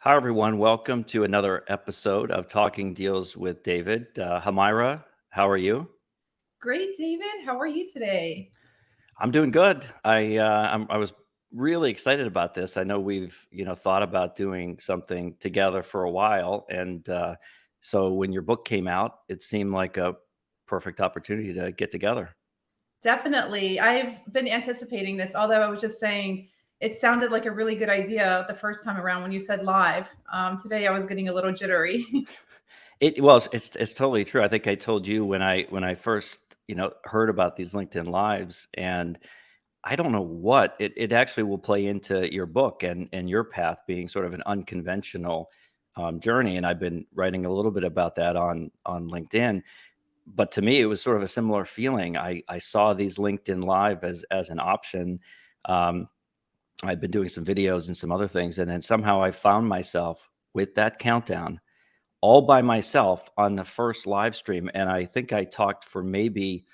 Hi, everyone. Welcome to another episode of Talking Deals with David. Humira, how are you? Great, David. How are you today? I'm doing good. I was really excited about this. I know we've thought about doing something together for a while, and so when your book came out, it seemed like a perfect opportunity to get together. Definitely. I've been anticipating this, although I was just saying it sounded like a really good idea the first time around when you said live. Today I was getting a little jittery. It's totally true. I think I told you when I first heard about these LinkedIn lives, and I don't know what it actually will play into your book and your path being sort of an unconventional journey. And I've been writing a little bit about that on LinkedIn. But to me, it was sort of a similar feeling. I saw these LinkedIn Live as an option. Um, I've been doing some videos and some other things, and then somehow I found myself with that countdown all by myself on the first live stream. And I think I talked for maybe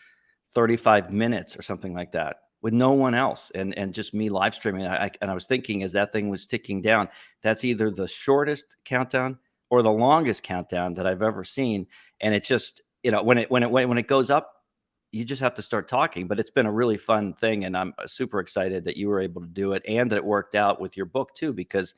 35 minutes or something like that with no one else and just me live streaming. I was thinking as that thing was ticking down, that's either the shortest countdown or the longest countdown that I've ever seen. And it just, when it goes up, you just have to start talking. But it's been a really fun thing, and I'm super excited that you were able to do it and that it worked out with your book too, because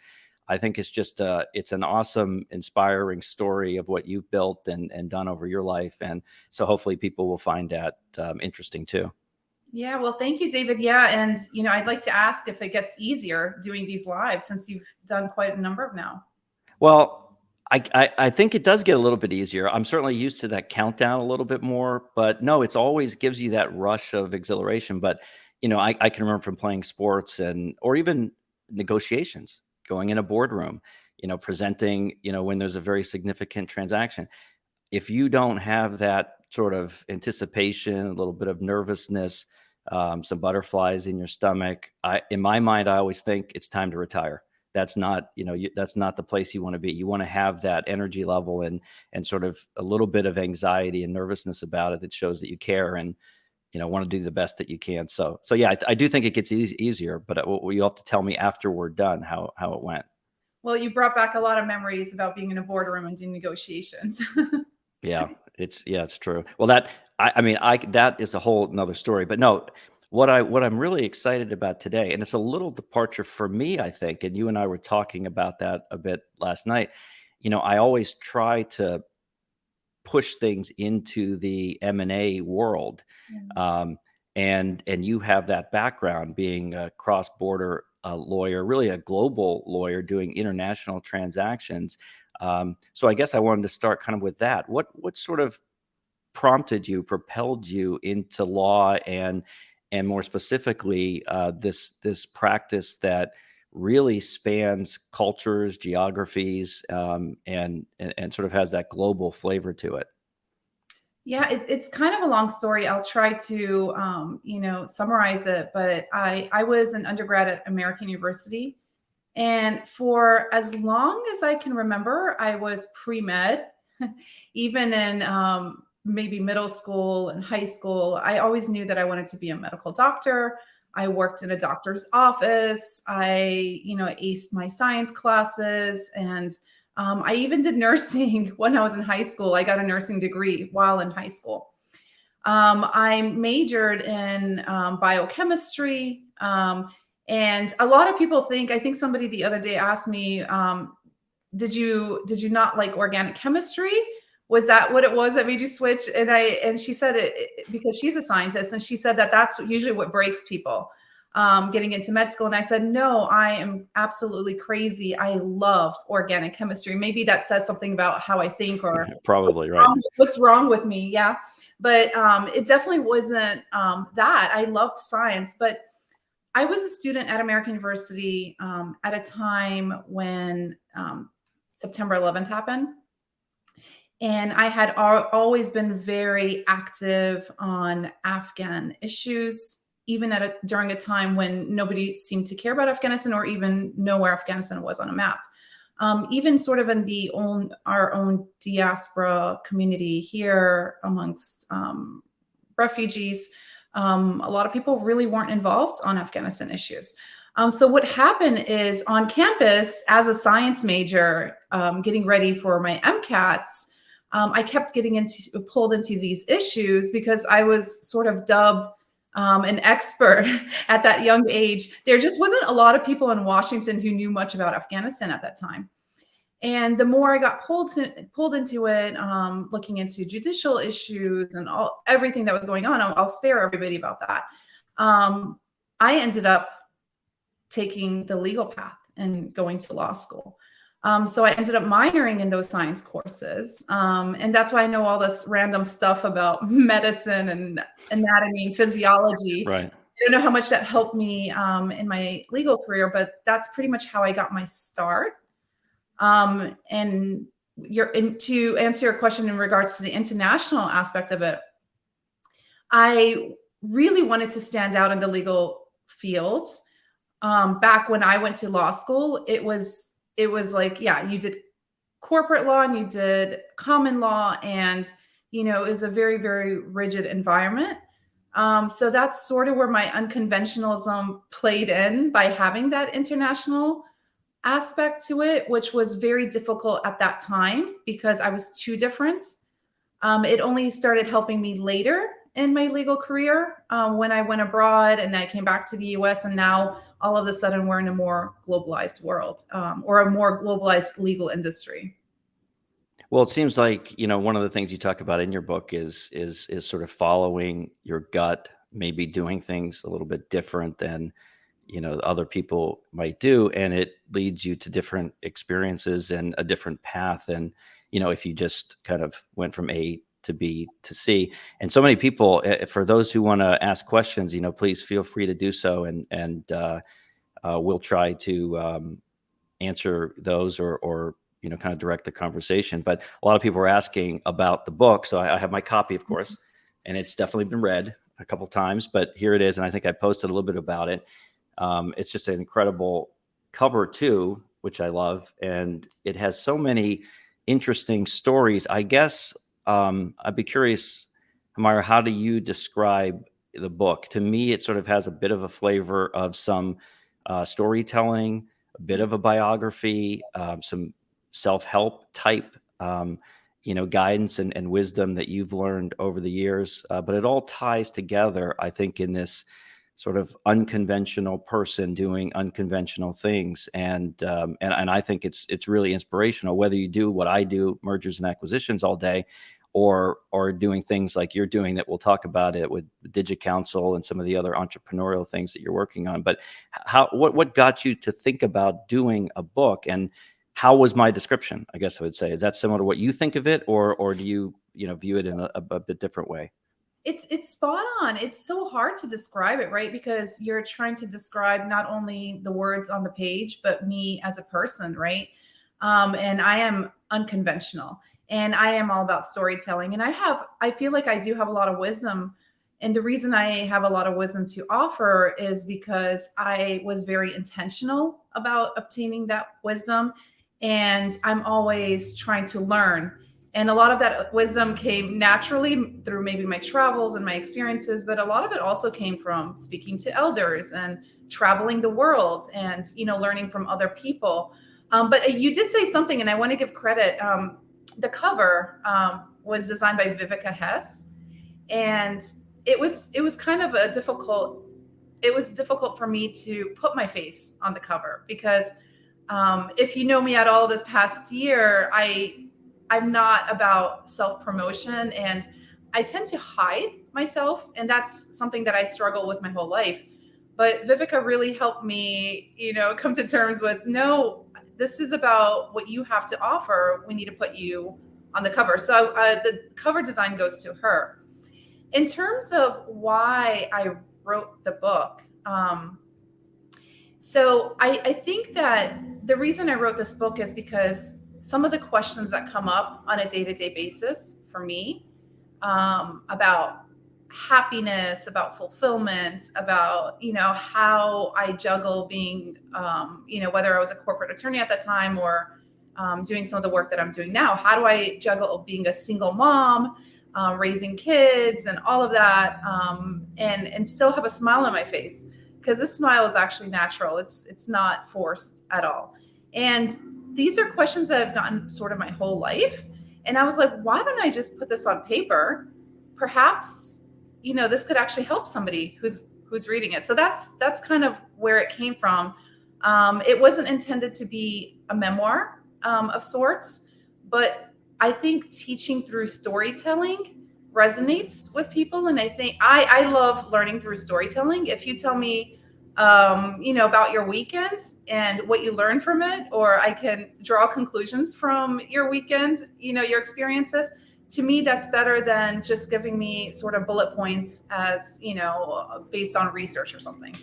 I think it's just it's an awesome, inspiring story of what you've built and done over your life. And so hopefully people will find that interesting too. Yeah, well, thank you, David. Yeah, and I'd like to ask if it gets easier doing these live since you've done quite a number of now. Well, I think it does get a little bit easier. I'm certainly used to that countdown a little bit more, but no, it's always gives you that rush of exhilaration. But I can remember from playing sports and or even negotiations, going in a boardroom, presenting, when there's a very significant transaction. If you don't have that sort of anticipation, a little bit of nervousness, some butterflies in your stomach, in my mind, I always think it's time to retire. That's not, that's not the place you want to be. You want to have that energy level and sort of a little bit of anxiety and nervousness about it that shows that you care and want to do the best that you can. So yeah, I do think it gets easier, but you have to tell me after we're done how it went. Well, you brought back a lot of memories about being in a boardroom and doing negotiations. It's true. Well, I mean, that is a whole another story. But no, what I'm really excited about today, and it's a little departure for me, I think, and you and I were talking about that a bit last night. I always try to push things into the M&A world, um, and you have that background being a cross-border lawyer, really a global lawyer doing international transactions. So I guess I wanted to start kind of with that. What sort of prompted you, propelled you into law, and more specifically, this practice that really spans cultures, geographies, and sort of has that global flavor to it. Yeah, it's kind of a long story. I'll try to, summarize it. But I was an undergrad at American University, and for as long as I can remember, I was pre-med. Even in maybe middle school and high school, I always knew that I wanted to be a medical doctor. I worked in a doctor's office. I aced my science classes, and I even did nursing when I was in high school. I got a nursing degree while in high school. I majored in biochemistry. And a lot of people I think somebody the other day asked me, did you not like organic chemistry? Was that what it was that made you switch? And she said because she's a scientist, and she said that that's usually what breaks people getting into med school. And I said, no, I am absolutely crazy. I loved organic chemistry. Maybe that says something about how I think or Probably right. what's wrong with me. Yeah. But it definitely wasn't that. I loved science, but I was a student at American University at a time when September 11th happened. And I had always been very active on Afghan issues, even during a time when nobody seemed to care about Afghanistan or even know where Afghanistan was on a map. Even sort of in our own diaspora community here amongst refugees, a lot of people really weren't involved on Afghanistan issues. So what happened is on campus, as a science major, getting ready for my MCATs, I kept getting pulled into these issues because I was sort of dubbed an expert at that young age. There just wasn't a lot of people in Washington who knew much about Afghanistan at that time. And the more I got pulled into it, looking into judicial issues and everything that was going on, I'll spare everybody about that. I ended up taking the legal path and going to law school. So I ended up minoring in those science courses. And that's why I know all this random stuff about medicine and anatomy and physiology. Right. I don't know how much that helped me in my legal career, but that's pretty much how I got my start. And to answer your question in regards to the international aspect of it, I really wanted to stand out in the legal field. Back when I went to law school, it was like, yeah, you did corporate law and you did common law, and it was a very, very rigid environment. So that's sort of where my unconventionalism played in by having that international aspect to it, which was very difficult at that time because I was too different. It only started helping me later in my legal career when I went abroad and I came back to the US, and now all of a sudden we're in a more globalized world, or a more globalized legal industry. Well, it seems like, one of the things you talk about in your book is sort of following your gut, maybe doing things a little bit different than, other people might do. And it leads you to different experiences and a different path. And, if you just kind of went from A to B to C. And so many people, for those who want to ask questions, please feel free to do so. And we'll try to answer those or kind of direct the conversation. But a lot of people are asking about the book. So I have my copy, of course, and it's definitely been read a couple times, but here it is. And I think I posted a little bit about it. It's just an incredible cover too, which I love. And it has so many interesting stories. I guess I'd be curious, Humira, how do you describe the book? To me, it sort of has a bit of a flavor of some storytelling, a bit of a biography, some self-help type, guidance and wisdom that you've learned over the years. But it all ties together, I think, in this sort of unconventional person doing unconventional things. And I think it's really inspirational, whether you do what I do, mergers and acquisitions all day, or doing things like you're doing that we'll talk about it with DigiCounsel and some of the other entrepreneurial things that you're working on. But what got you to think about doing a book, and how was my description? I guess I would say, is that similar to what you think of it, or do you view it in a bit different way? It's spot on. It's so hard to describe it, right? Because you're trying to describe not only the words on the page, but me as a person, right? And I am unconventional, and I am all about storytelling. And I feel like I do have a lot of wisdom. And the reason I have a lot of wisdom to offer is because I was very intentional about obtaining that wisdom. And I'm always trying to learn. And a lot of that wisdom came naturally through maybe my travels and my experiences, but a lot of it also came from speaking to elders and traveling the world and, learning from other people. But you did say something, and I want to give credit. The cover was designed by Vivica Hess, and it was kind of it was difficult for me to put my face on the cover because if you know me at all this past year, I'm not about self-promotion, and I tend to hide myself. And that's something that I struggle with my whole life. But Vivica really helped me, come to terms with, no, this is about what you have to offer. We need to put you on the cover. So the cover design goes to her. In terms of why I wrote the book, so I think that the reason I wrote this book is because some of the questions that come up on a day-to-day basis for me, about happiness, about fulfillment, about, how I juggle being, whether I was a corporate attorney at that time or doing some of the work that I'm doing now. How do I juggle being a single mom, raising kids and all of that, and still have a smile on my face? because this smile is actually natural. It's not forced at all. And these are questions that I've gotten sort of my whole life. And I was like, why don't I just put this on paper? Perhaps, this could actually help somebody who's reading it. So that's kind of where it came from. It wasn't intended to be a memoir of sorts, but I think teaching through storytelling resonates with people. And I think I love learning through storytelling. If you tell me, about your weekends and what you learned from it, or I can draw conclusions from your weekends, your experiences. To me, that's better than just giving me sort of bullet points as, based on research or something.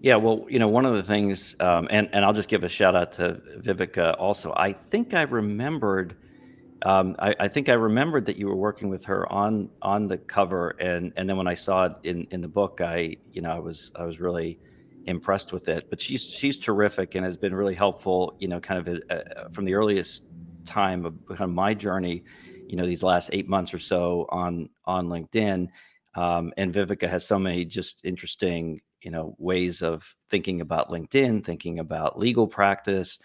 Yeah, well, one of the things, and I'll just give a shout out to Vivica also. I think I remembered I think I remembered that you were working with her on the cover, and then when I saw it in the book, I was really impressed with it. But she's terrific and has been really helpful. Kind of from the earliest time of kind of my journey. These last 8 months or so on LinkedIn, and Vivica has so many just interesting ways of thinking about LinkedIn, thinking about legal practice,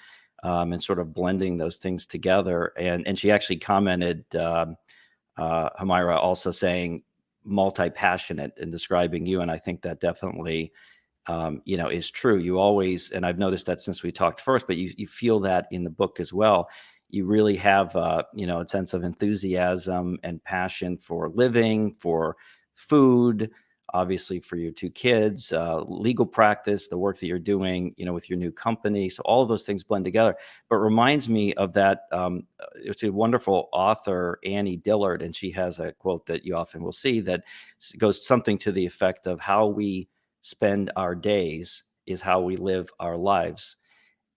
and sort of blending those things together. And she actually commented, Humira, also saying multi-passionate in describing you, and I think that definitely is true. You always, and I've noticed that since we talked first, but you feel that in the book as well. You really have a sense of enthusiasm and passion for living, for food, obviously for your two kids, legal practice, the work that you're doing, with your new company. So all of those things blend together. But reminds me of that. It's a wonderful author, Annie Dillard, and she has a quote that you often will see that goes something to the effect of how we spend our days is how we live our lives.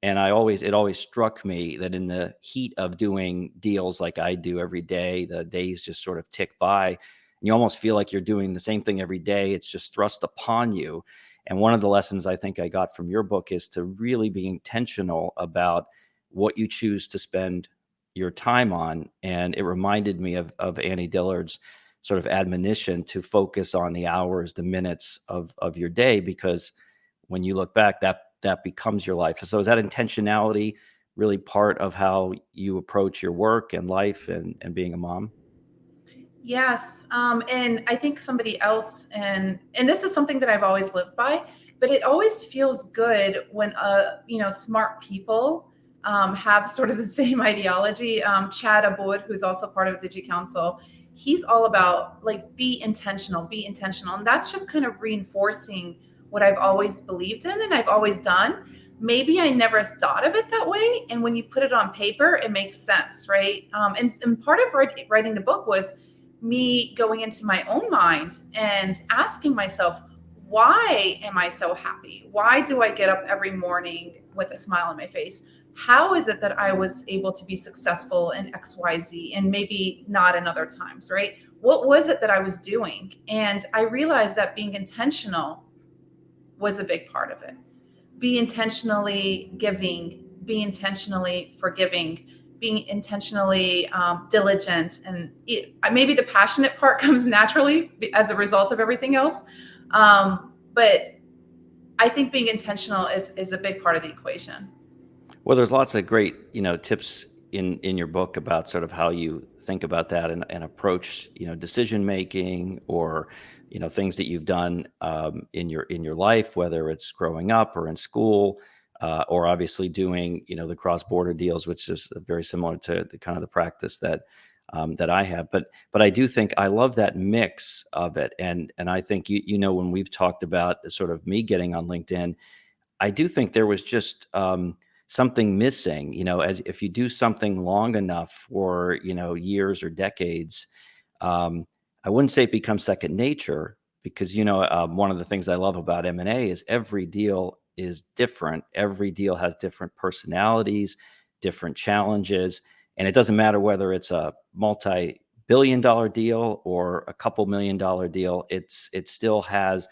And it always struck me that in the heat of doing deals like I do every day, the days just sort of tick by. And you almost feel like you're doing the same thing every day. It's just thrust upon you. And one of the lessons I think I got from your book is to really be intentional about what you choose to spend your time on. And it reminded me of Annie Dillard's sort of admonition to focus on the hours, the minutes of your day, because when you look back, that becomes your life. So is that intentionality really part of how you approach your work and life and being a mom? Yes, and I think somebody else, and this is something that I've always lived by, but it always feels good when smart people have sort of the same ideology. Chad Abud, who's also part of DigiCounsel, he's all about like be intentional, and that's just kind of reinforcing what I've always believed in and I've always done. Maybe I never thought of it that way, and when you put it on paper, it makes sense, right? And part of writing the book was me going into my own mind and asking myself, why am I so happy? Why do I get up every morning with a smile on my face? How is it that I was able to be successful in XYZ and maybe not in other times, right? What was it that I was doing? And I realized that being intentional was a big part of it. Be intentionally giving, be intentionally forgiving, being intentionally diligent, and maybe the passionate part comes naturally as a result of everything else. But I think being intentional is a big part of the equation. Well, there's lots of great, tips in your book about sort of how you think about that and approach, decision making or, things that you've done in your life, whether it's growing up or in school, or obviously doing, the cross border deals, which is very similar to the kind of the practice that I have. But I do think I love that mix of it, and I think when we've talked about sort of me getting on LinkedIn, I do think there was just something missing, as if you do something long enough for, years or decades, um, I wouldn't say it becomes second nature because, one of the things I love about M&A is every deal is different. Every deal has different personalities, different challenges. And it doesn't matter whether it's a multi-billion-dollar deal or a couple $1 million deal. It still has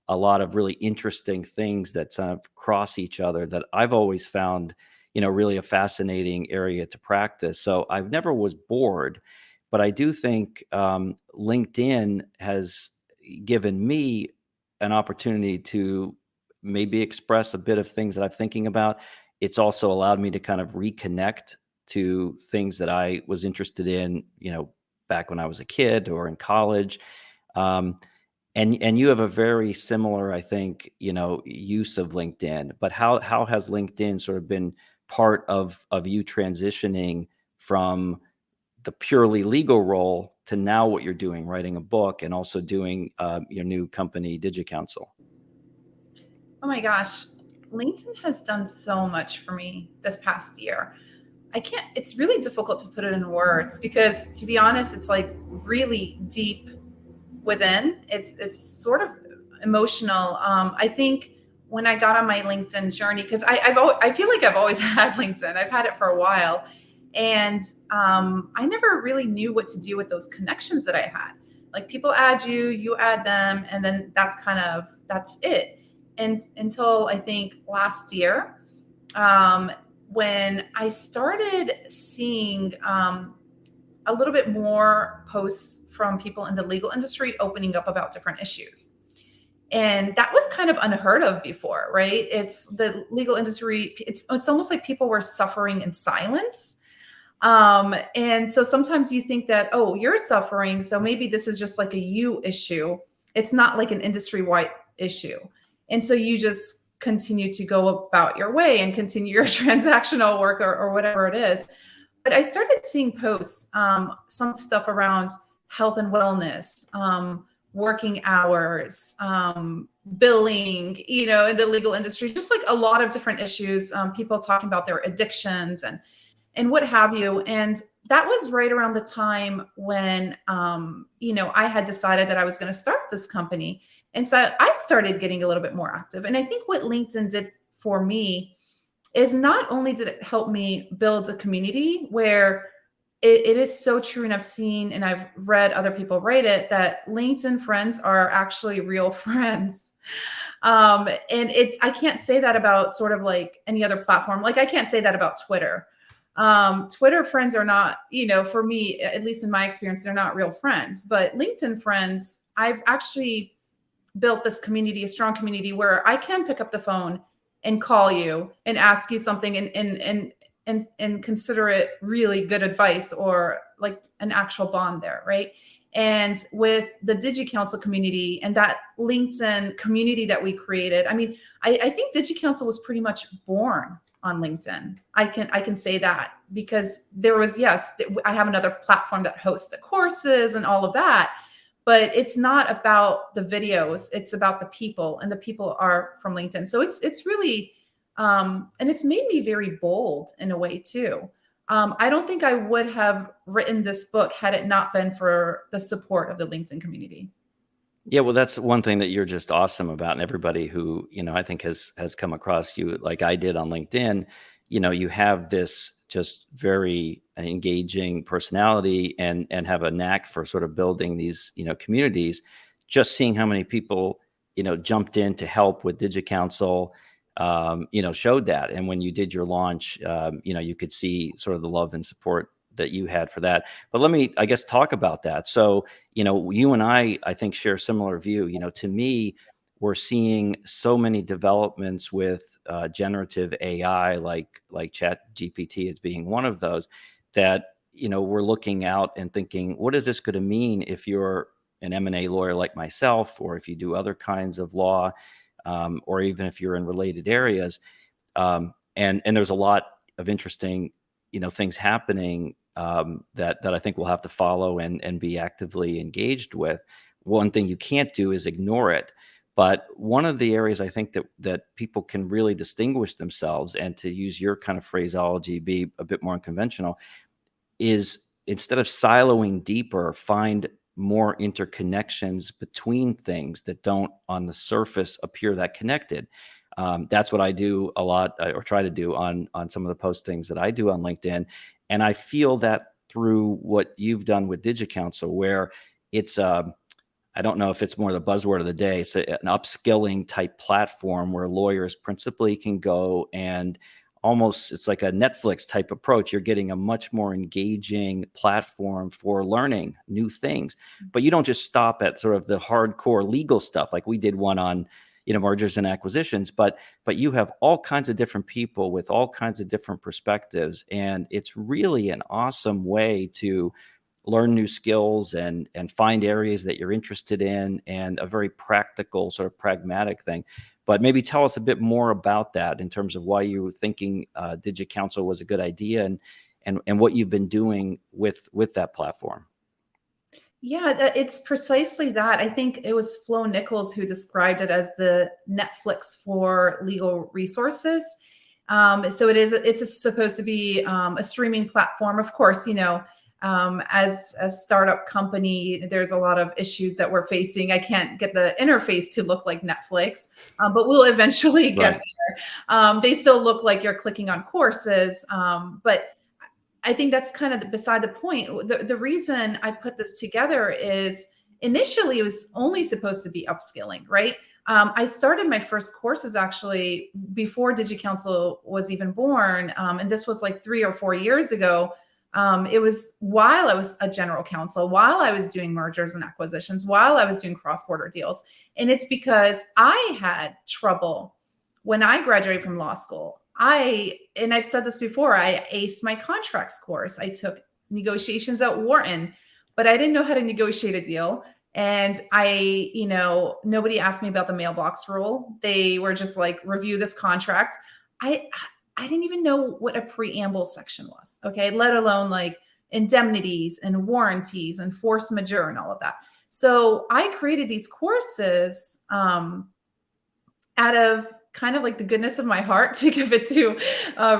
a lot of really interesting things that kind of cross each other that I've always found, really a fascinating area to practice. So I've never was bored, but I do think LinkedIn has given me an opportunity to maybe express a bit of things that I'm thinking about. It's also allowed me to kind of reconnect to things that I was interested in, back when I was a kid or in college. Um, and you have a very similar, I think, use of LinkedIn. But how has LinkedIn sort of been part of you transitioning from the purely legal role to now what you're doing, writing a book and also doing your new company, DigiCounsel? Oh my gosh, LinkedIn has done so much for me this past year. It's really difficult to put it in words because, to be honest, it's like really deep within. It's sort of emotional. I think when I got on my LinkedIn journey, because I feel like I've always had LinkedIn. I've had it for a while, and I never really knew what to do with those connections that I had. Like, people add you, you add them, and then that's it. And until I think last year, um, when I started seeing a little bit more posts from people in the legal industry opening up about different issues. And that was kind of unheard of before, right? It's the legal industry, it's almost like people were suffering in silence. And so sometimes you think that, oh, you're suffering, so maybe this is just like a you issue. It's not like an industry-wide issue. And so you just continue to go about your way and continue your transactional work, or whatever it is. But I started seeing posts, some stuff around health and wellness, working hours, billing, in the legal industry, just like a lot of different issues, people talking about their addictions and what have you. And that was right around the time when, I had decided that I was going to start this company. And so I started getting a little bit more active. And I think what LinkedIn did for me is not only did it help me build a community where it is so true, and I've seen and I've read other people write it, that LinkedIn friends are actually real friends. And I can't say that about sort of like any other platform. Like, I can't say that about Twitter. Twitter friends are not, for me, at least in my experience, they're not real friends. But LinkedIn friends, I've actually built this community, a strong community, where I can pick up the phone and call you and ask you something and consider it really good advice, or like an actual bond there, right? And with the DigiCounsel community and that LinkedIn community that we created, I mean, I think DigiCounsel was pretty much born on LinkedIn. I can say that because there was, yes, I have another platform that hosts the courses and all of that, but it's not about the videos. It's about the people, and the people are from LinkedIn. So it's really, and it's made me very bold in a way too. I don't think I would have written this book had it not been for the support of the LinkedIn community. Yeah, well, that's one thing that you're just awesome about, and everybody who I think has come across you like I did on LinkedIn. You have this just very engaging personality, and have a knack for sort of building these communities. Just seeing how many people jumped in to help with DigiCounsel, showed that. And when you did your launch, you could see sort of the love and support that you had for that. But let me, I guess, talk about that. So you and I think, share similar view. To me, we're seeing so many developments with generative AI, like Chat GPT as being one of those, that we're looking out and thinking, what is this going to mean if you're an M&A lawyer like myself, or if you do other kinds of law, or even if you're in related areas. And there's a lot of interesting things happening, that I think we'll have to follow and be actively engaged with. One thing you can't do is ignore it. But one of the areas I think that people can really distinguish themselves, and, to use your kind of phraseology, be a bit more unconventional, is, instead of siloing deeper, find more interconnections between things that don't on the surface appear that connected. That's what I do a lot, or try to do on some of the postings that I do on LinkedIn. And I feel that through what you've done with DigiCounsel, where it's, I don't know if it's more the buzzword of the day. It's an upskilling type platform where lawyers principally can go, and almost, it's like a Netflix type approach. You're getting a much more engaging platform for learning new things. But you don't just stop at sort of the hardcore legal stuff. Like, we did one on mergers and acquisitions, but you have all kinds of different people with all kinds of different perspectives, and it's really an awesome way to learn new skills and find areas that you're interested in, and a very practical, sort of pragmatic thing. But maybe tell us a bit more about that in terms of why you were thinking DigiCounsel was a good idea, and what you've been doing with that platform. Yeah, it's precisely that. I think it was Flo Nichols who described it as the Netflix for legal resources. So it's supposed to be a streaming platform. Of course, as a startup company, there's a lot of issues that we're facing. I can't get the interface to look like Netflix, but we'll eventually get Right. there. They still look like you're clicking on courses, but I think that's kind of beside the point. The reason I put this together is initially it was only supposed to be upskilling, right? I started my first courses actually before DigiCounsel was even born. And this was like 3 or 4 years ago. It was while I was a general counsel, while I was doing mergers and acquisitions, while I was doing cross-border deals. And it's because I had trouble when I graduated from law school. And I've said this before, I aced my contracts course. I took negotiations at Wharton, but I didn't know how to negotiate a deal. And nobody asked me about the mailbox rule. They were just like, review this contract. I didn't even know what a preamble section was, okay? Let alone like indemnities and warranties and force majeure and all of that. So I created these courses out of kind of like the goodness of my heart to give it to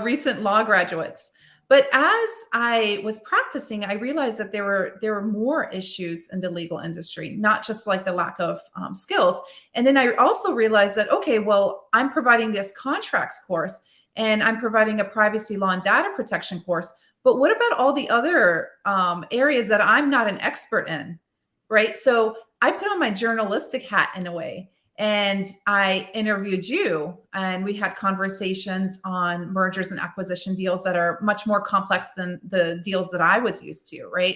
recent law graduates. But as I was practicing, I realized that there were more issues in the legal industry, not just like the lack of skills. And then I also realized that, okay, well, I'm providing this contracts course and I'm providing a privacy law and data protection course. But what about all the other areas that I'm not an expert in, right? So I put on my journalistic hat in a way. And I interviewed you, and we had conversations on mergers and acquisition deals that are much more complex than the deals that I was used to, right?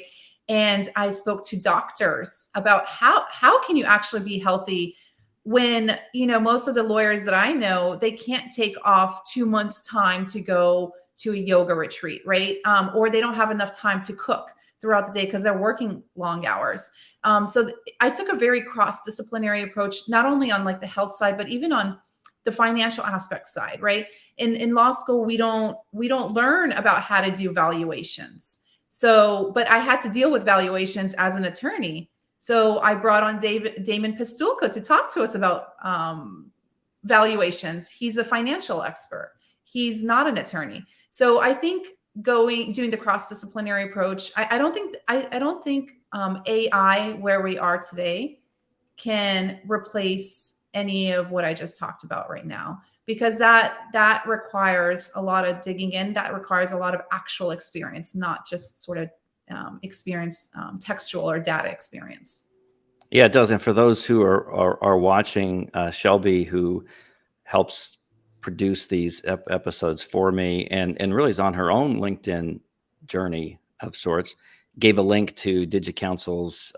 And I spoke to doctors about how can you actually be healthy when, most of the lawyers that I know, they can't take off 2 months time to go to a yoga retreat, right? Or they don't have enough time to cook throughout the day because they're working long hours. I took a very cross-disciplinary approach, not only on like the health side, but even on the financial aspect side, right? In law school, we don't learn about how to do valuations. But I had to deal with valuations as an attorney. So I brought on Damon Pistulka to talk to us about valuations. He's a financial expert. He's not an attorney. So I think doing the cross-disciplinary approach, I don't think AI where we are today can replace any of what I just talked about right now, because that requires a lot of digging in. That requires a lot of actual experience, not just sort of experience, textual or data experience. Yeah, it does. And for those who are watching, Shelby, who helps produce these episodes for me, and really is on her own LinkedIn journey of sorts, gave a link to DigiCounsel's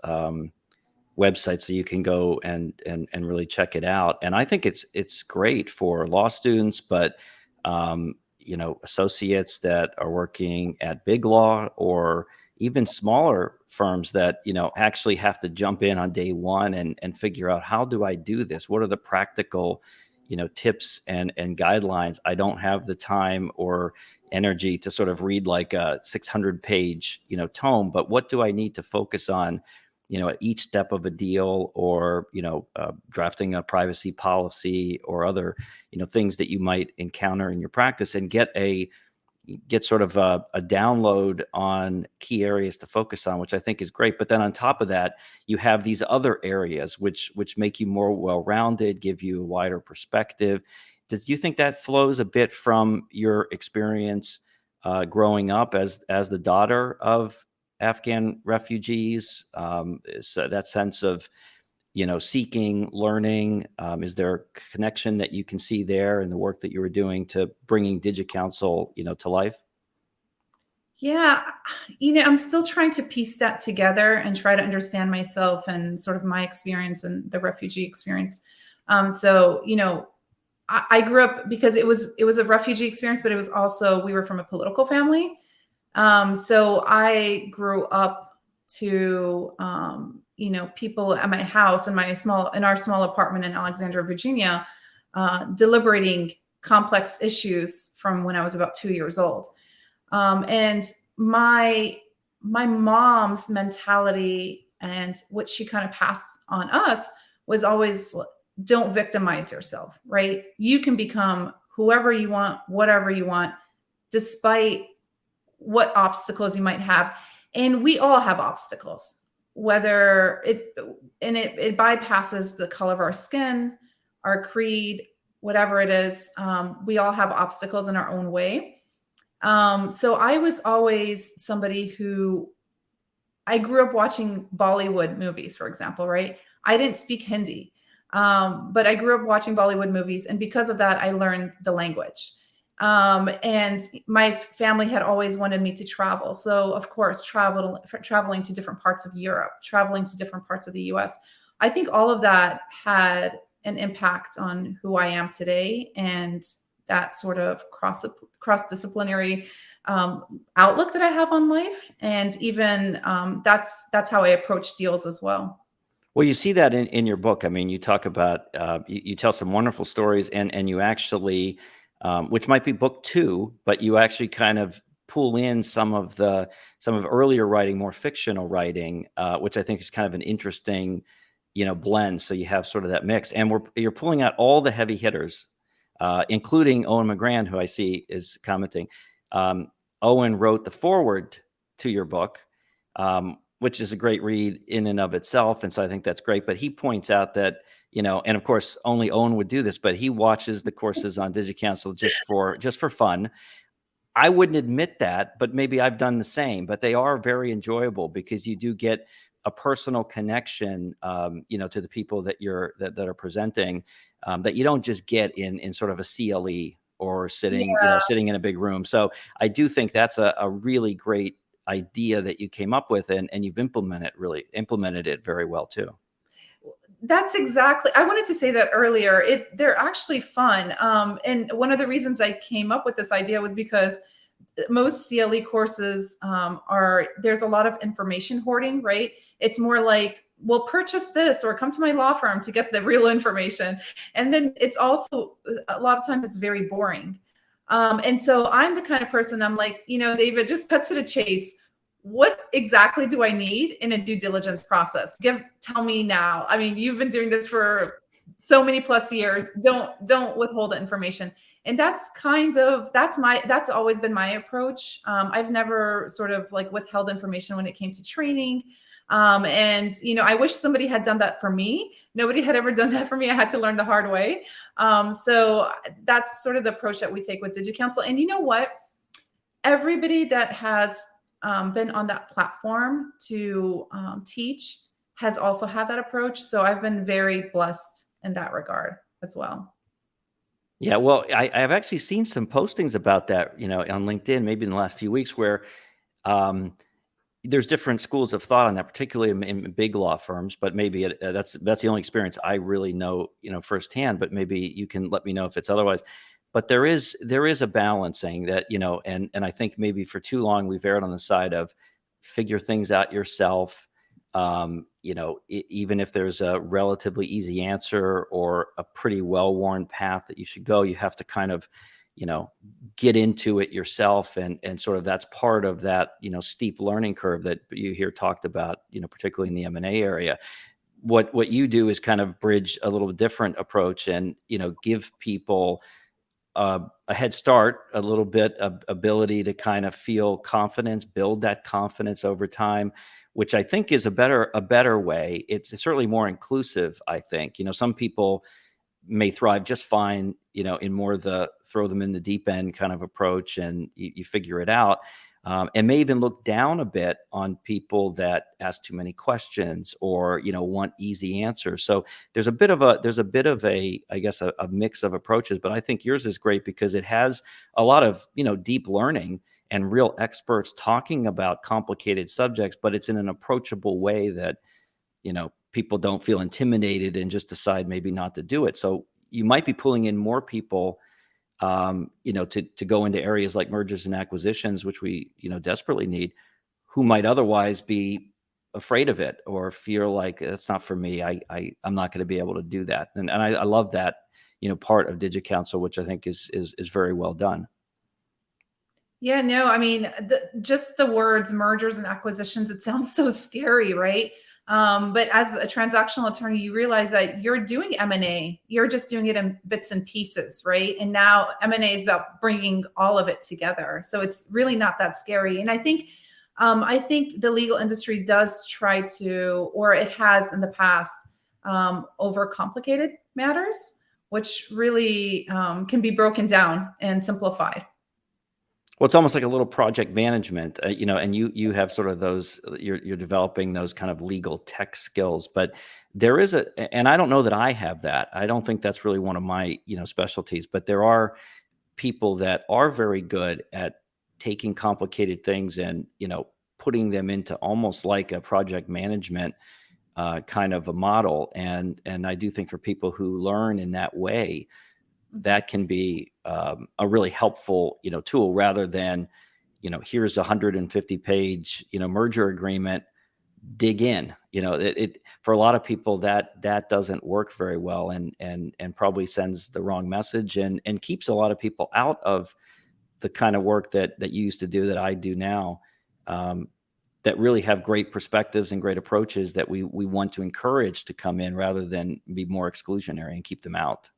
website, so you can go and really check it out. And I think it's great for law students, but associates that are working at big law, or even smaller firms that actually have to jump in on day one and figure out, how do I do this? What are the practical tips and guidelines? I don't have the time or energy to sort of read like a 600-page tome, but what do I need to focus on at each step of a deal, or drafting a privacy policy, or other things that you might encounter in your practice, and get sort of a download on key areas to focus on, which I think is great. But then on top of that, you have these other areas which make you more well-rounded, give you a wider perspective. Do you think that flows a bit from your experience growing up as the daughter of Afghan refugees? So that sense of seeking, learning, is there a connection that you can see there in the work that you were doing to bringing DigiCounsel to life? Yeah, I'm still trying to piece that together and try to understand myself and sort of my experience and the refugee experience. So, I grew up because it was a refugee experience, but it was also, we were from a political family. So I grew up to, people at my house in our small apartment in Alexandria, Virginia, deliberating complex issues from when I was about 2 years old. And my mom's mentality and what she kind of passed on us was always, don't victimize yourself, right? You can become whoever you want, whatever you want, despite what obstacles you might have. And we all have obstacles, whether it bypasses the color of our skin, our creed, whatever it is. We all have obstacles in our own way. So I was always somebody who, I grew up watching Bollywood movies, for example, right? I didn't speak Hindi, but I grew up watching Bollywood movies. And because of that, I learned the language. And my family had always wanted me to travel. So, of course, traveling to different parts of Europe, traveling to different parts of the US. I think all of that had an impact on who I am today, and that sort of cross-disciplinary outlook that I have on life. And even that's how I approach deals as well. Well, you see that in your book. I mean, you talk about you tell some wonderful stories, and you actually, which might be book two, but you actually kind of pull in some of earlier writing, more fictional writing, which I think is kind of an interesting, blend. So you have sort of that mix, and you're pulling out all the heavy hitters, including Owen McGran, who I see is commenting. Um, Owen wrote the foreword to your book. Which is a great read in and of itself. And so I think that's great. But he points out that, and of course, only Owen would do this, but he watches the courses on DigiCounsel just for fun. I wouldn't admit that, but maybe I've done the same. But they are very enjoyable because you do get a personal connection, to the people that are presenting, that you don't just get in sort of a CLE or sitting in a big room. So I do think that's a really great idea that you came up with, and you've implemented it very well too. That's exactly. I wanted to say that earlier. They're actually fun. And one of the reasons I came up with this idea was because most CLE courses there's a lot of information hoarding, right? It's more like, well, purchase this or come to my law firm to get the real information. And then it's also, a lot of times it's very boring. And so I'm the kind of person, I'm like, David, just cut to the chase. What exactly do I need in a due diligence process? Tell me now. I mean, you've been doing this for so many plus years. Don't withhold the information. And that's always been my approach. I've never sort of like withheld information when it came to training. And I wish somebody had done that for me. Nobody had ever done that for me. I had to learn the hard way. So that's sort of the approach that we take with DigiCounsel. And you know what? Everybody that has been on that platform to teach has also had that approach. So I've been very blessed in that regard as well. Yeah, well, I've actually seen some postings about that, on LinkedIn, maybe in the last few weeks, where um, there's different schools of thought on that, particularly in big law firms. But maybe that's the only experience I really know, firsthand. But maybe you can let me know if it's otherwise. But there is a balancing that, and I think maybe for too long we've erred on the side of figure things out yourself. Even if there's a relatively easy answer or a pretty well-worn path that you should go, you have to kind of, get into it yourself. And sort of that's part of that, steep learning curve that you hear talked about, particularly in the M&A area. What you do is kind of bridge a little different approach and, give people a head start, a little bit of ability to kind of feel confidence, build that confidence over time, which I think is a better way. It's certainly more inclusive, I think. Some people may thrive just fine, in more the throw them in the deep end kind of approach, and you figure it out. And may even look down a bit on people that ask too many questions or want easy answers. So there's a bit of a I guess a mix of approaches, but I think yours is great because it has a lot of deep learning and real experts talking about complicated subjects, but it's in an approachable way that people don't feel intimidated and just decide maybe not to do it. So you might be pulling in more people, to go into areas like mergers and acquisitions, which we, desperately need, who might otherwise be afraid of it or feel like that's not for me. I'm not going to be able to do that. And I love that, part of DigiCounsel, which I think is very well done. Yeah, no, I mean, just the words mergers and acquisitions, it sounds so scary, right? But as a transactional attorney, you realize that you're doing M&A, you're just doing it in bits and pieces, right? And now M&A is about bringing all of it together. So it's really not that scary. And I think the legal industry does try to, or it has in the past, overcomplicated matters, which really can be broken down and simplified. Well, it's almost like a little project management, and you have sort of those, you're developing those kind of legal tech skills, but there is and I don't know that I have that. I don't think that's really one of my, specialties, but there are people that are very good at taking complicated things and, putting them into almost like a project management kind of a model. And I do think for people who learn in that way, Mhm. that can be a really helpful, tool rather than, here's a 150-page, merger agreement, dig in. It for a lot of people that doesn't work very well, and probably sends the wrong message, and keeps a lot of people out of the kind of work that you used to do, that I do now, um, that really have great perspectives and great approaches that we want to encourage to come in rather than be more exclusionary and keep them out.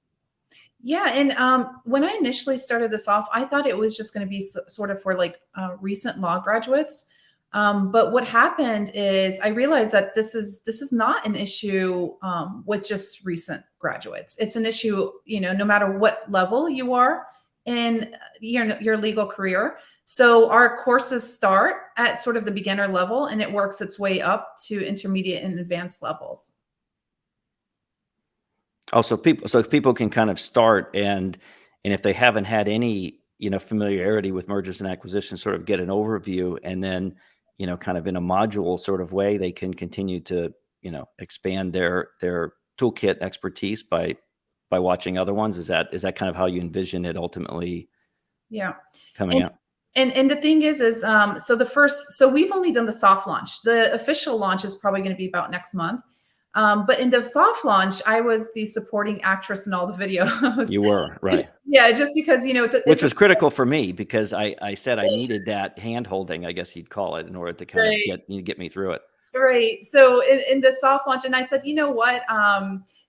Yeah, and when I initially started this off, I thought it was just going to be sort of for like recent law graduates. But what happened is I realized that this is not an issue with just recent graduates. It's an issue, no matter what level you are in your legal career. So our courses start at sort of the beginner level, and it works its way up to intermediate and advanced levels. Oh, so people can kind of start, and if they haven't had any, familiarity with mergers and acquisitions, sort of get an overview, and then, kind of in a module sort of way, they can continue to, expand their toolkit expertise by watching other ones. Is that kind of how you envision it ultimately Yeah. coming And out? and the thing is so we've only done the soft launch. The official launch is probably going to be about next month. But in the soft launch, I was the supporting actress in all the videos. You were right, Yeah, just because which it's a was critical for me because I said I needed that hand holding, I guess you'd call it, in order to kind of right. get me through it. Right. So in the soft launch, and I said, you know what?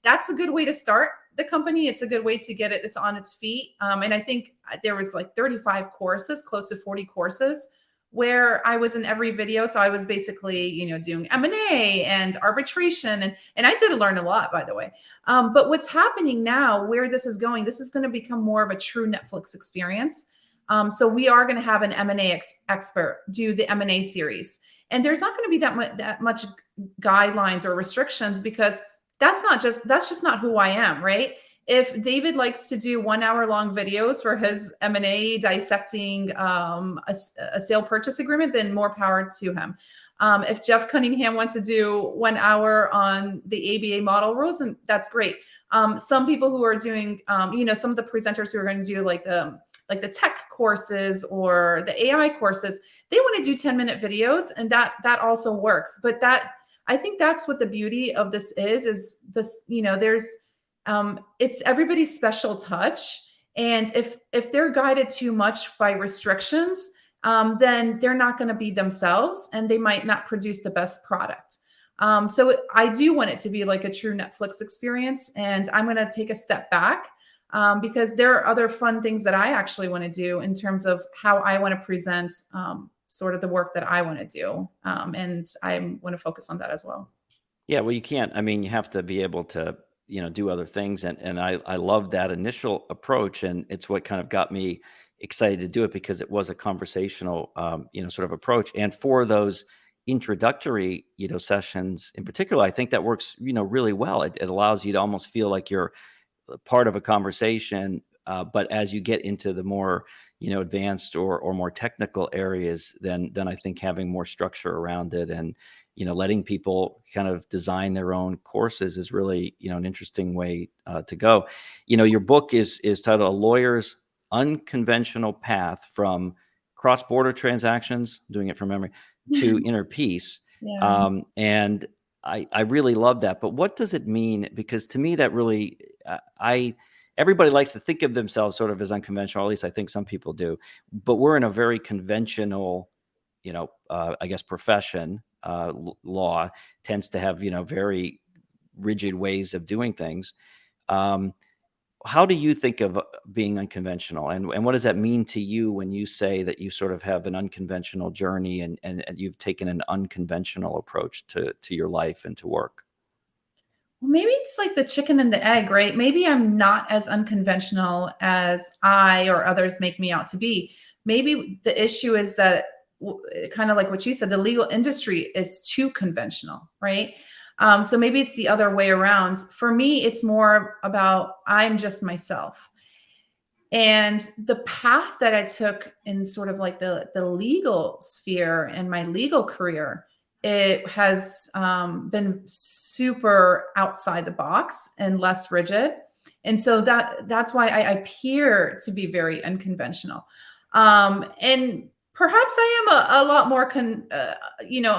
That's a good way to start the company. It's a good way to get it's on its feet. And I think there was like 35 courses, close to 40 courses, where I was in every video. So I was basically, doing M&A and arbitration, and I did learn a lot, by the way. But what's happening now, where this is going to become more of a true Netflix experience. So we are going to have an M&A expert do the M&A series, and there's not going to be that much guidelines or restrictions, because that's just not who I am, right? If David likes to do 1 hour long videos for his M&A dissecting a sale purchase agreement, then more power to him. If Jeff Cunningham wants to do 1 hour on the ABA model rules, then that's great. Some people who are doing, some of the presenters who are going to do like the tech courses or the AI courses, they want to do 10-minute videos, and that also works. But I think that's what the beauty of this is this, there's it's everybody's special touch. And if they're guided too much by restrictions, then they're not going to be themselves, and they might not produce the best product. So I do want it to be like a true Netflix experience, and I'm going to take a step back, because there are other fun things that I actually want to do in terms of how I want to present sort of the work that I want to do. And I want to focus on that as well. Yeah, well, you can't. I mean, you have to be able to, do other things, and I love that initial approach, and it's what kind of got me excited to do it because it was a conversational, sort of approach, and for those introductory, sessions in particular, I think that works, really well. It allows you to almost feel like you're part of a conversation. But as you get into the more, advanced or more technical areas, then I think having more structure around it, letting people kind of design their own courses is really, an interesting way to go. Your book is titled A Lawyer's Unconventional Path from Cross-Border Transactions, doing it from memory, to Inner Peace. Yes. And I really love that. But what does it mean? Because to me, that really, everybody likes to think of themselves sort of as unconventional. At least I think some people do. But we're in a very conventional, I guess, profession. Law tends to have, very rigid ways of doing things. Um, how do you think of being unconventional, and what does that mean to you when you say that you sort of have an unconventional journey, and you've taken an unconventional approach to your life and to work? Well, maybe it's like the chicken and the egg, right? Maybe I'm not as unconventional as I or others make me out to be. Maybe the issue is that, kind of like what you said, the legal industry is too conventional, right? So maybe it's the other way around. For me, it's more about I'm just myself. And the path that I took in sort of like the legal sphere and my legal career, it has been super outside the box and less rigid. And so that's why I appear to be very unconventional. And perhaps I am a lot more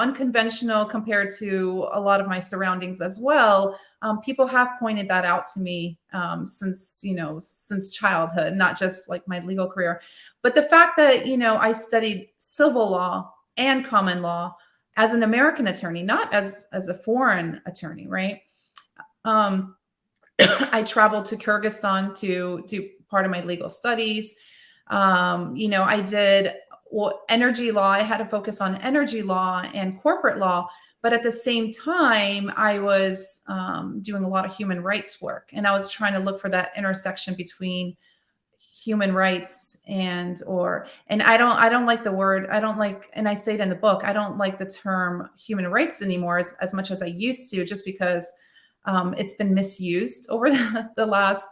unconventional compared to a lot of my surroundings as well. People have pointed that out to me since childhood, not just like my legal career, but the fact that I studied civil law and common law as an American attorney, not as a foreign attorney, right? Um, I traveled to Kyrgyzstan to do part of my legal studies. I did energy law. I had to focus on energy law and corporate law. But at the same time, I was doing a lot of human rights work, and I was trying to look for that intersection between human rights and I don't like the word. I don't like, and I say it in the book, I don't like the term human rights anymore as much as I used to, just because it's been misused over the last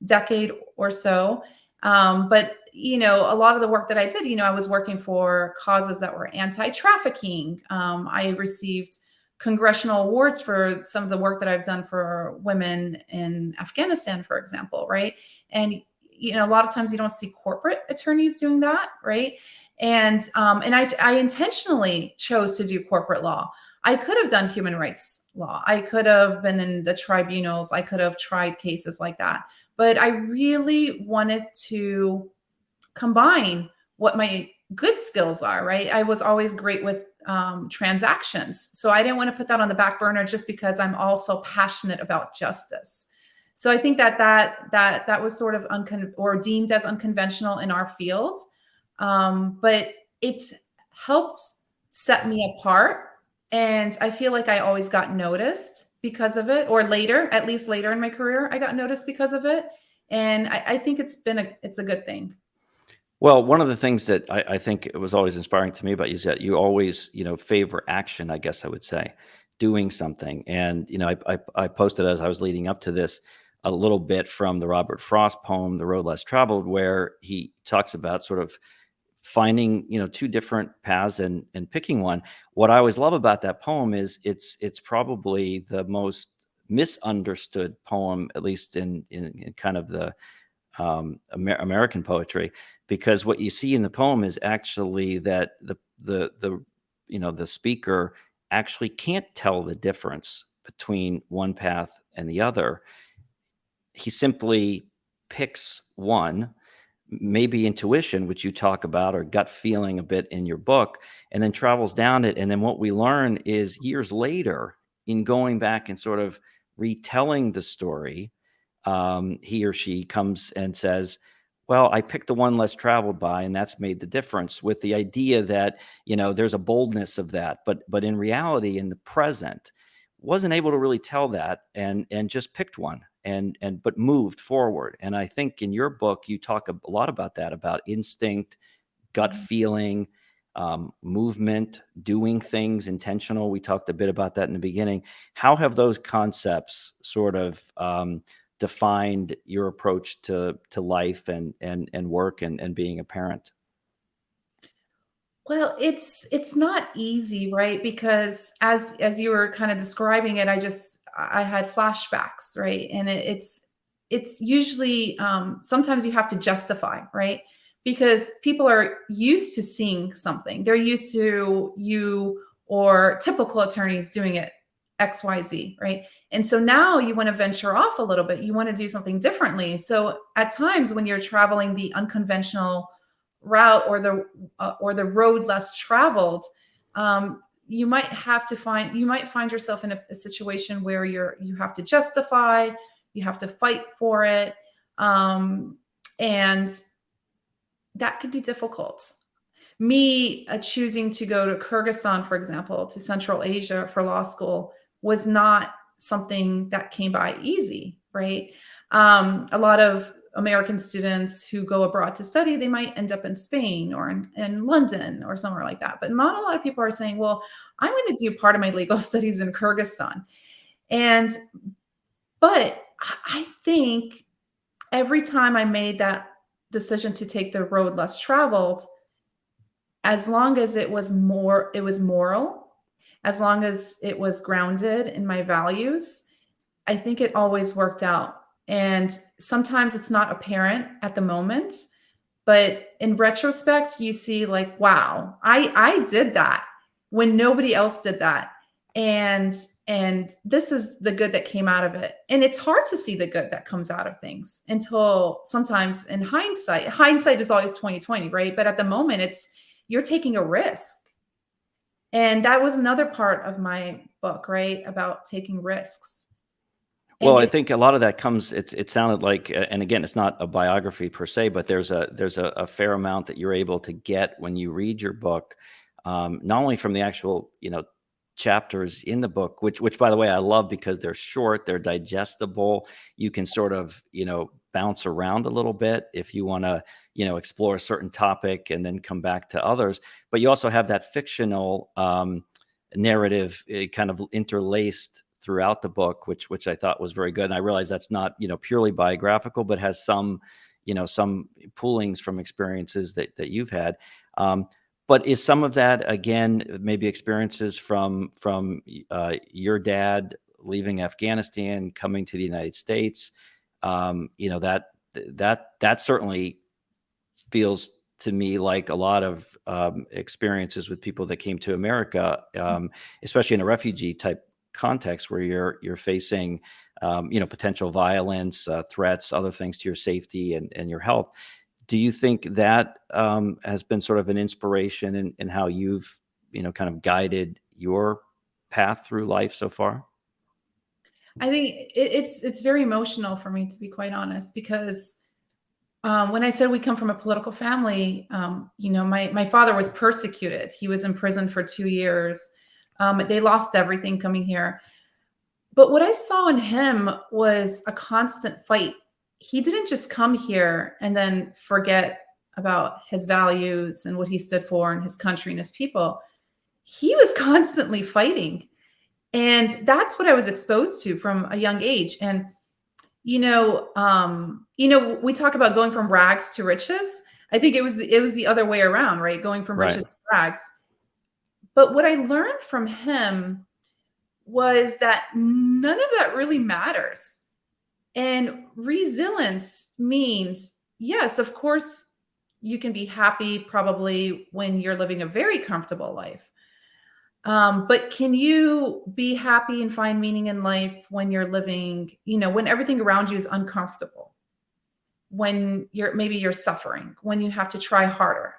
decade or so. But a lot of the work that I did, I was working for causes that were anti-trafficking. I received congressional awards for some of the work that I've done for women in Afghanistan, for example, right? And a lot of times you don't see corporate attorneys doing that, right? And I intentionally chose to do corporate law. I could have done human rights law. I could have been in the tribunals. I could have tried cases like that. But I really wanted to combine what my good skills are, right? I was always great with transactions. So I didn't want to put that on the back burner just because I'm also passionate about justice. So I think that was sort of or deemed as unconventional in our field. But it's helped set me apart. And I feel like I always got noticed because of it, or later, at least later in my career, I got noticed because of it. And I think it's a good thing. Well, one of the things that I think it was always inspiring to me about you is that you always, favor action, I guess I would say, doing something. And, I posted as I was leading up to this a little bit from the Robert Frost poem, The Road Less Traveled, where he talks about sort of finding, two different paths and picking one. What I always love about that poem is it's probably the most misunderstood poem, at least in kind of the American poetry, because what you see in the poem is actually that the speaker actually can't tell the difference between one path and the other. He simply picks one, maybe intuition, which you talk about, or gut feeling a bit in your book, and then travels down it. And then what we learn is years later, in going back and sort of retelling the story, he or she comes and says, well, I picked the one less traveled by, and that's made the difference, with the idea that, there's a boldness of that. But in reality, in the present, wasn't able to really tell that, and just picked one, but moved forward. And I think in your book, you talk a lot about that, about instinct, gut feeling, movement, doing things intentional. We talked a bit about that in the beginning. How have those concepts sort of defined your approach to life and work and being a parent? Well, it's not easy, right? Because as you were kind of describing it, I had flashbacks, right? And it's usually sometimes you have to justify, right? Because people are used to seeing something. They're used to you or typical attorneys doing it XYZ, right? And so now you want to venture off a little bit. You want to do something differently. So at times when you're traveling the unconventional route or the road less traveled, you might find yourself in a situation where you have to justify, you have to fight for it, and that could be difficult. Me choosing to go to Kyrgyzstan, for example, to Central Asia for law school was not something that came by easy, right? A lot of American students who go abroad to study, they might end up in Spain or in London or somewhere like that. But not a lot of people are saying, well, I'm going to do part of my legal studies in Kyrgyzstan. And, but I think every time I made that decision to take the road less traveled, as long as it was moral, as long as it was grounded in my values, I think it always worked out. And sometimes it's not apparent at the moment, but in retrospect, you see like, wow, I did that when nobody else did that. And and this is the good that came out of it. And it's hard to see the good that comes out of things until sometimes in hindsight. Hindsight is always 2020, right? But at the moment, it's you're taking a risk. And that was another part of my book, right? About taking risks. Well, And I if think a lot of that comes it sounded like and again, it's not a biography per se, but there's a fair amount that you're able to get when you read your book, not only from the actual, chapters in the book, which by the way, I love because they're short, they're digestible. You can sort of, bounce around a little bit if you wanna, explore a certain topic and then come back to others. But you also have that fictional, narrative, kind of interlaced throughout the book, which I thought was very good. And I realize that's not purely biographical, but has some some poolings from experiences that you've had. Um, but is some of that again maybe experiences from your dad leaving Afghanistan, coming to the United States? That certainly feels to me like a lot of experiences with people that came to America, especially in a refugee type context where you're facing potential violence, threats, other things to your safety and your health. Do you think that has been sort of an inspiration in how you've kind of guided your path through life so far? I think it's very emotional for me, to be quite honest, because when I said we come from a political family, my father was persecuted. He was in prison for 2 years. They lost everything coming here. But what I saw in him was a constant fight. He didn't just come here and then forget about his values and what he stood for and his country and his people. He was constantly fighting. And that's what I was exposed to from a young age. And we talk about going from rags to riches. I think it was the other way around, right? Going from Right. riches to rags. But what I learned from him was that none of that really matters. And resilience means, yes, of course, you can be happy probably when you're living a very comfortable life. But can you be happy and find meaning in life when you're living, when everything around you is uncomfortable, when you're suffering, when you have to try harder,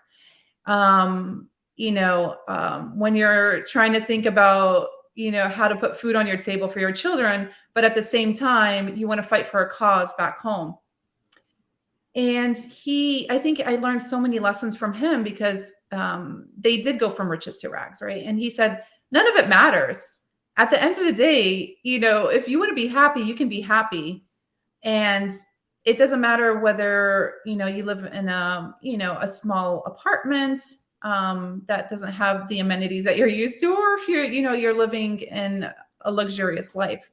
when you're trying to think about, how to put food on your table for your children, but at the same time, you want to fight for a cause back home. And I think I learned so many lessons from him because they did go from riches to rags, right? And he said, none of it matters. At the end of the day, if you want to be happy, you can be happy. And it doesn't matter whether, you live in a small apartment that doesn't have the amenities that you're used to, or if you're living in a luxurious life.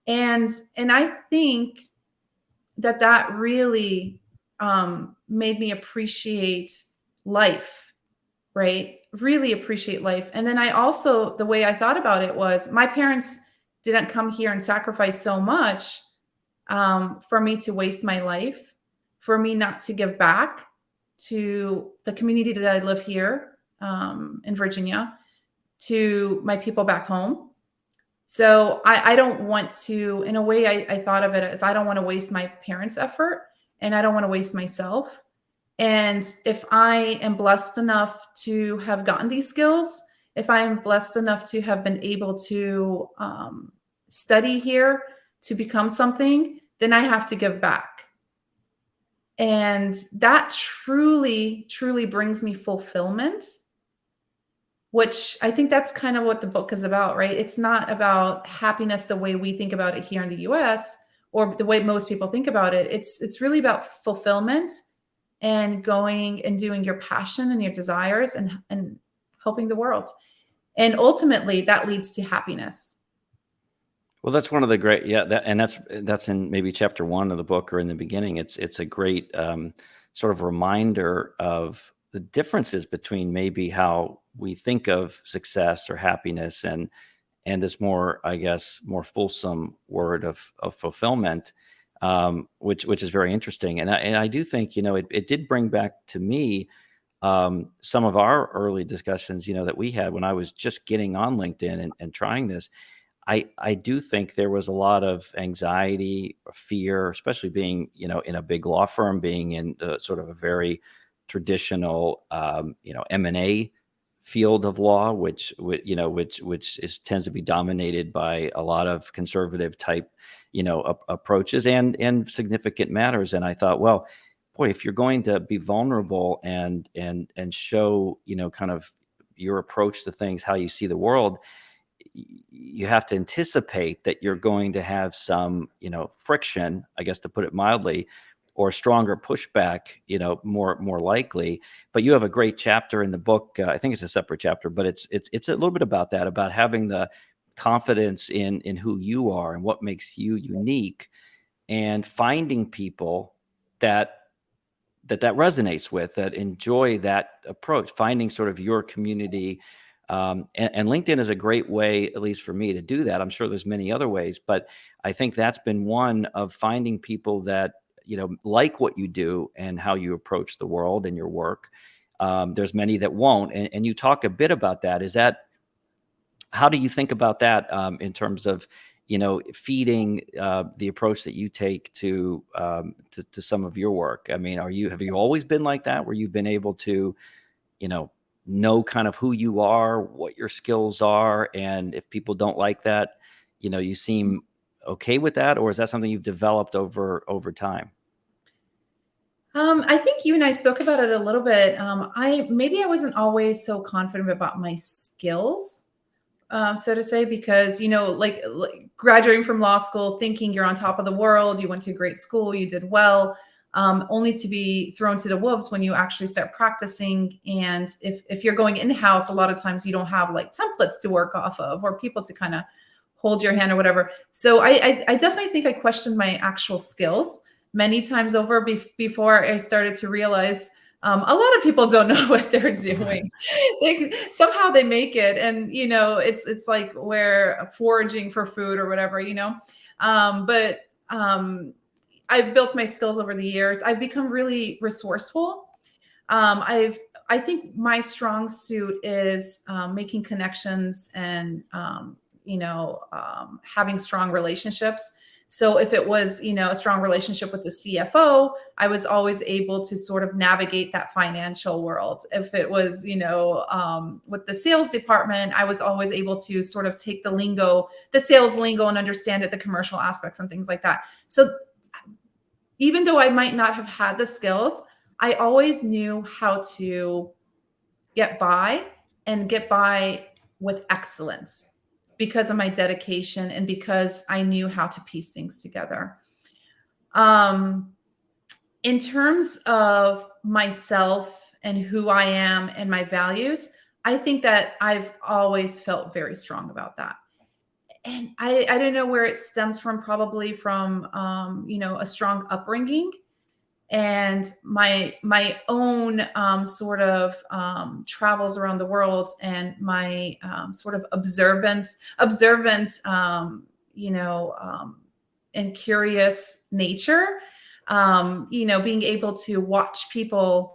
And I think that really made me appreciate life right? Really appreciate life. And then I also, the way I thought about it was my parents didn't come here and sacrifice so much for me to waste my life, for me not to give back to the community that I live here in Virginia, to my people back home. So I don't want to, in a way, I thought of it as I don't want to waste my parents' effort and I don't want to waste myself. And if I am blessed enough to have gotten these skills, if I am blessed enough to have been able to study here to become something, then I have to give back. And that truly, truly brings me fulfillment, which I think that's kind of what the book is about, right? It's not about happiness the way we think about it here in the US or the way most people think about it. It's really about fulfillment and going and doing your passion and your desires and helping the world. And ultimately that leads to happiness. Well, that's one of the great, yeah, that's in maybe chapter 1 of the book or in the beginning. It's a great sort of reminder of the differences between maybe how we think of success or happiness and this more, I guess, more fulsome word of fulfillment, which is very interesting. And I do think, it did bring back to me some of our early discussions, that we had when I was just getting on LinkedIn and trying this. I do think there was a lot of anxiety, or fear, especially being, in a big law firm, being in sort of a very traditional, M&A field of law, which tends to be dominated by a lot of conservative type, approaches and significant matters. And I thought, well, boy, if you're going to be vulnerable and show, kind of your approach to things, how you see the world, you have to anticipate that you're going to have some, friction, I guess, to put it mildly, or stronger pushback, more likely. But you have a great chapter in the book. I think it's a separate chapter, but it's a little bit about that, about having the confidence in who you are and what makes you unique, and finding people that that resonates with, that enjoy that approach, finding sort of your community. And LinkedIn is a great way, at least for me, to do that. I'm sure there's many other ways, but I think that's been one of finding people that, like what you do and how you approach the world and your work. There's many that won't. And you talk a bit about that. How do you think about that in terms of, feeding the approach that you take to some of your work? I mean, have you always been like that, where you've been able to, you know kind of who you are, what your skills are, and if people don't like that, you seem okay with that, or is that something you've developed over time? I think you and I spoke about it a little bit. I wasn't always so confident about my skills, so to say, because like graduating from law school, thinking you're on top of the world, you went to great school, you did well, only to be thrown to the wolves when you actually start practicing. And if you're going in house, a lot of times you don't have like templates to work off of or people to kind of hold your hand or whatever. So I definitely think I questioned my actual skills many times over before I started to realize a lot of people don't know what they're Right. doing. Somehow they make it, and it's like we're foraging for food or whatever, But I've built my skills over the years. I've become really resourceful. I think my strong suit is making connections and having strong relationships. So if it was a strong relationship with the CFO, I was always able to sort of navigate that financial world. If it was with the sales department, I was always able to sort of take the sales lingo, and understand it, the commercial aspects and things like that. So even though I might not have had the skills, I always knew how to get by and get by with excellence because of my dedication and because I knew how to piece things together. Um, in terms of myself and who I am and my values, I think that I've always felt very strong about that. And I don't know where it stems from, probably from, a strong upbringing. and my own sort of travels around the world, and my sort of observant and curious nature, being able to watch people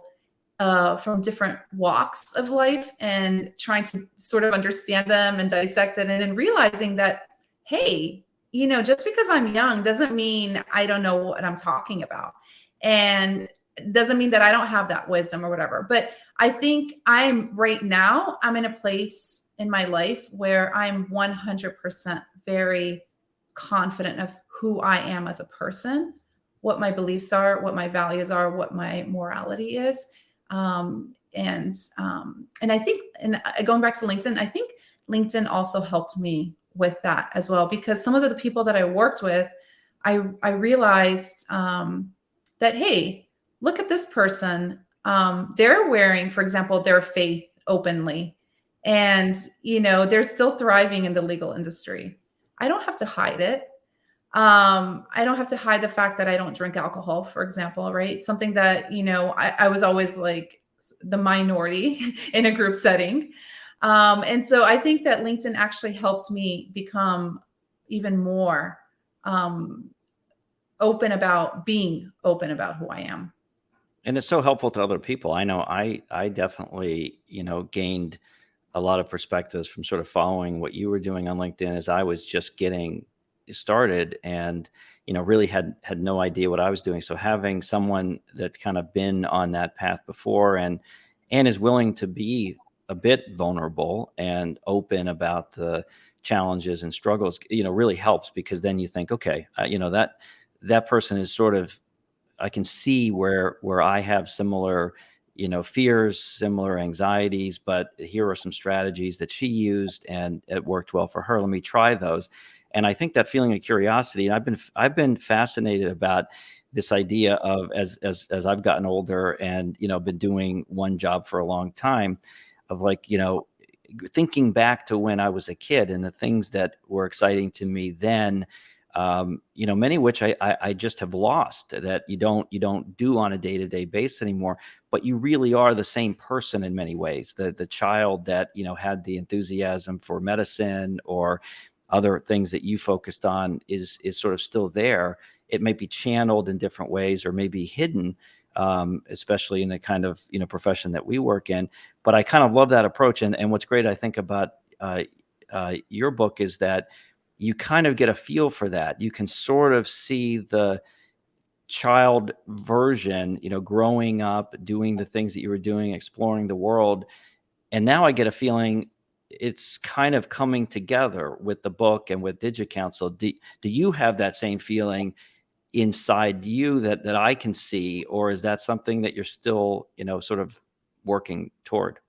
from different walks of life and trying to sort of understand them and dissect it, and then realizing that, hey, just because I'm young doesn't mean I don't know what I'm talking about. And doesn't mean that I don't have that wisdom or whatever. But I think I'm in a place in my life where I'm 100% very confident of who I am as a person, what my beliefs are, what my values are, what my morality is. And I think, and going back to LinkedIn, I think LinkedIn also helped me with that as well, because some of the people that I worked with, I realized that, hey, look at this person. They're wearing, for example, their faith openly, and they're still thriving in the legal industry. I don't have to hide it. I don't have to hide the fact that I don't drink alcohol, for example, right? Something that, I was always like the minority in a group setting. And so I think that LinkedIn actually helped me become even more um, being open about who I am. And it's so helpful to other people. I know I definitely, gained a lot of perspectives from sort of following what you were doing on LinkedIn as I was just getting started, and really had no idea what I was doing. So having someone that kind of been on that path before, and is willing to be a bit vulnerable and open about the challenges and struggles, really helps, because then you think, okay, that person is sort of, I can see where I have similar, fears, similar anxieties, but here are some strategies that she used and it worked well for her. Let me try those. And I think that feeling of curiosity, and I've been fascinated about this idea of, as I've gotten older and, been doing one job for a long time, of like, thinking back to when I was a kid and the things that were exciting to me then, many of which I just have lost, that you don't do on a day-to-day basis anymore, but you really are the same person in many ways. The child that, had the enthusiasm for medicine or other things that you focused on is sort of still there. It might be channeled in different ways or maybe hidden, especially in the kind of, profession that we work in. But I kind of love that approach. And what's great, I think, about your book is that you kind of get a feel for that. You can sort of see the child version, growing up, doing the things that you were doing, exploring the world. And now I get a feeling it's kind of coming together with the book and with DigiCounsel. Do you have that same feeling inside you that I can see, or is that something that you're still, sort of working toward?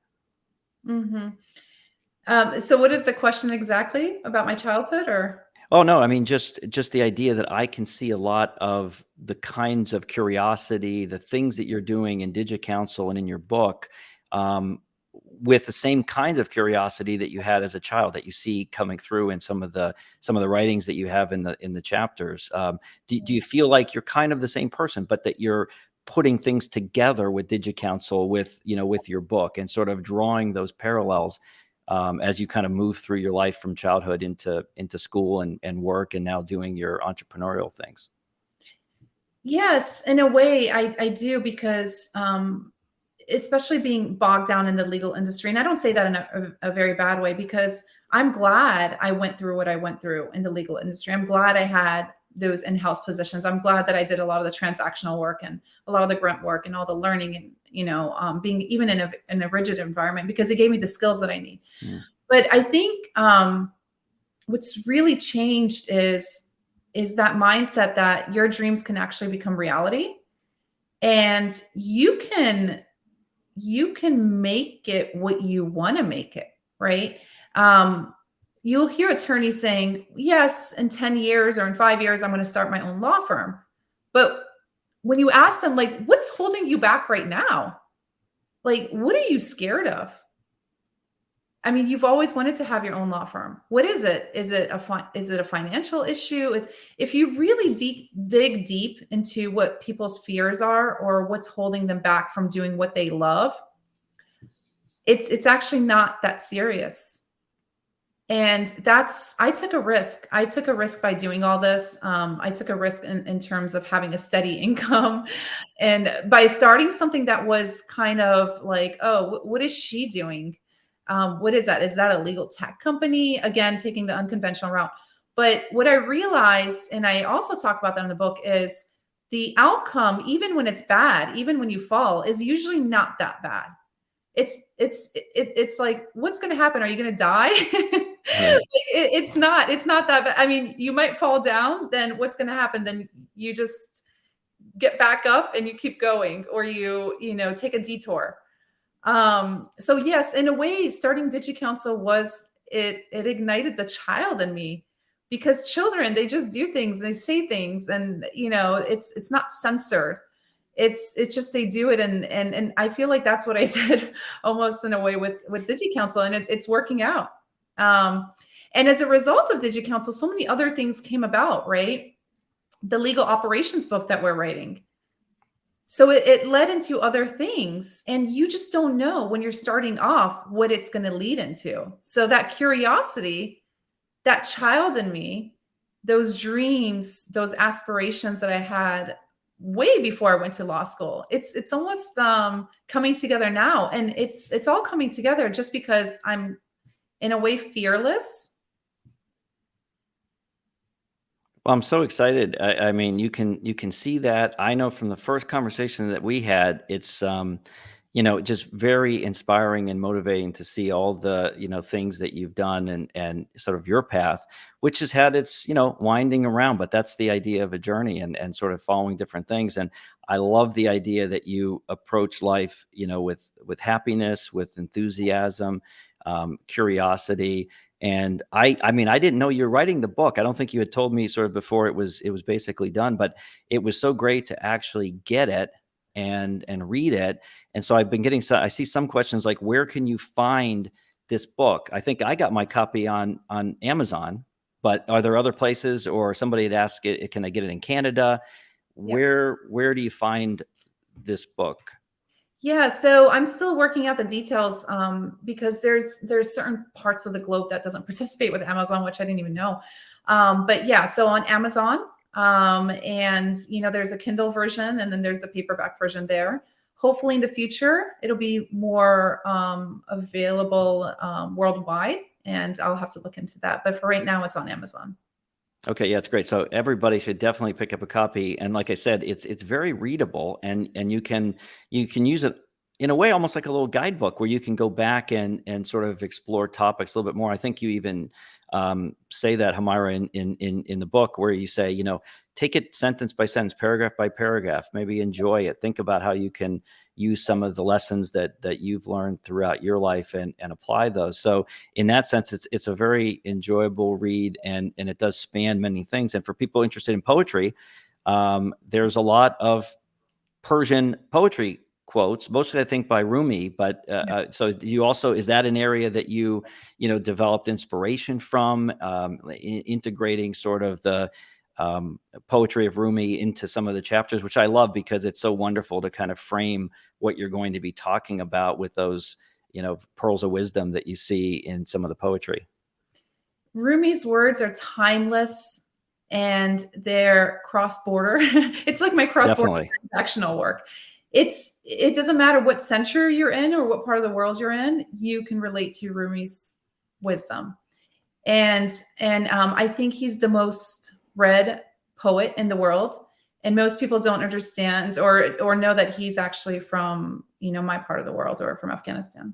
Hmm. So what is the question exactly about my childhood, or? Oh, no, I mean, just the idea that I can see a lot of the kinds of curiosity, the things that you're doing in DigiCounsel and in your book, um, with the same kinds of curiosity that you had as a child, that you see coming through in some of the writings that you have in the chapters. Do you feel like you're kind of the same person, but that you're putting things together with DigiCounsel, with your book, and sort of drawing those parallels, as you kind of move through your life from childhood into school and work, and now doing your entrepreneurial things? Yes, in a way, I do, because especially being bogged down in the legal industry, and I don't say that in a very bad way, because I'm glad I went through what I went through in the legal industry. I'm glad I had those in-house positions. I'm glad that I did a lot of the transactional work and a lot of the grunt work and all the learning, and being even in a rigid environment, because it gave me the skills that I need. Mm. But I think what's really changed is that mindset that your dreams can actually become reality, and you can make it what you want to make it, right? um you'll hear attorneys saying, yes, in 10 years or in 5 years I'm going to start my own law firm. But when you ask them, like, what's holding you back right now? Like, what are you scared of? I mean, you've always wanted to have your own law firm. What is it? Is it a financial issue? Is if you really dig deep into what people's fears are or what's holding them back from doing what they love, it's actually not that serious. And that's I took a risk. I took a risk by doing all this. I took a risk in terms of having a steady income, and by starting something that was kind of like, oh, what is she doing? What is that? Is that a legal tech company? Again, taking the unconventional route. But what I realized, and I also talk about that in the book, is the outcome, even when it's bad, even when you fall, is usually not that bad. It's like, what's going to happen? Are you going to die? Right. It's not that bad. I mean, you might fall down, then what's going to happen? Then you just get back up and you keep going, or you know, take a detour. So yes, in a way, starting DigiCounsel was it ignited the child in me, because children, they just do things, they say things, and you know, it's not censored. It's just they do it, and I feel like that's what I did almost in a way with DigiCounsel, and it's working out. Um, and as a result of DigiCounsel, so many other things came about, right? The legal operations book that we're writing. So it led into other things, and you just don't know when you're starting off what it's going to lead into. So that curiosity, that child in me, those dreams, those aspirations that I had way before I went to law school, it's almost coming together now, and it's all coming together just because I'm in a way fearless. Well, I'm so excited. I mean, you can see that. I know from the first conversation that we had, it's you know, just very inspiring and motivating to see all the, you know, things that you've done and sort of your path, which has had its, you know, winding around, but that's the idea of a journey and sort of following different things. And I love the idea that you approach life, you know, with happiness, with enthusiasm, curiosity. And I mean, I didn't know you're writing the book. I don't think you had told me sort of before it was basically done, but it was so great to actually get it and read it. And so I've been getting I see some questions like, where can you find this book? I think I got my copy on Amazon, but are there other places, or somebody had asked it, can I get it in Canada? Yeah. Where do you find this book? Yeah, so I'm still working out the details, because there's certain parts of the globe that doesn't participate with Amazon, which I didn't even know. But yeah, so on Amazon, and you know, there's a Kindle version, and then there's the paperback version there. Hopefully, in the future, it'll be more available worldwide, and I'll have to look into that. But for right now, it's on Amazon. Okay, yeah, it's great. So everybody should definitely pick up a copy. And like I said, it's very readable, and you can use it in a way almost like a little guidebook where you can go back and sort of explore topics a little bit more. I think you even say that, Hamira, in the book, where you say, you know, take it sentence by sentence, paragraph by paragraph, maybe enjoy it. Think about how you can use some of the lessons that you've learned throughout your life and apply those. So in that sense, it's a very enjoyable read, and it does span many things. And for people interested in poetry, there's a lot of Persian poetry quotes, mostly I think by Rumi. But so you also, is that an area that you know, developed inspiration from, integrating sort of the poetry of Rumi into some of the chapters, which I love because it's so wonderful to kind of frame what you're going to be talking about with those, you know, pearls of wisdom that you see in some of the poetry. Rumi's words are timeless, and they're cross-border. It's like my cross-border Definitely. transactional work. It doesn't matter what century you're in or what part of the world you're in, you can relate to Rumi's wisdom. And I think he's the most read poet in the world, and most people don't understand or know that he's actually from, you know, my part of the world, or from Afghanistan.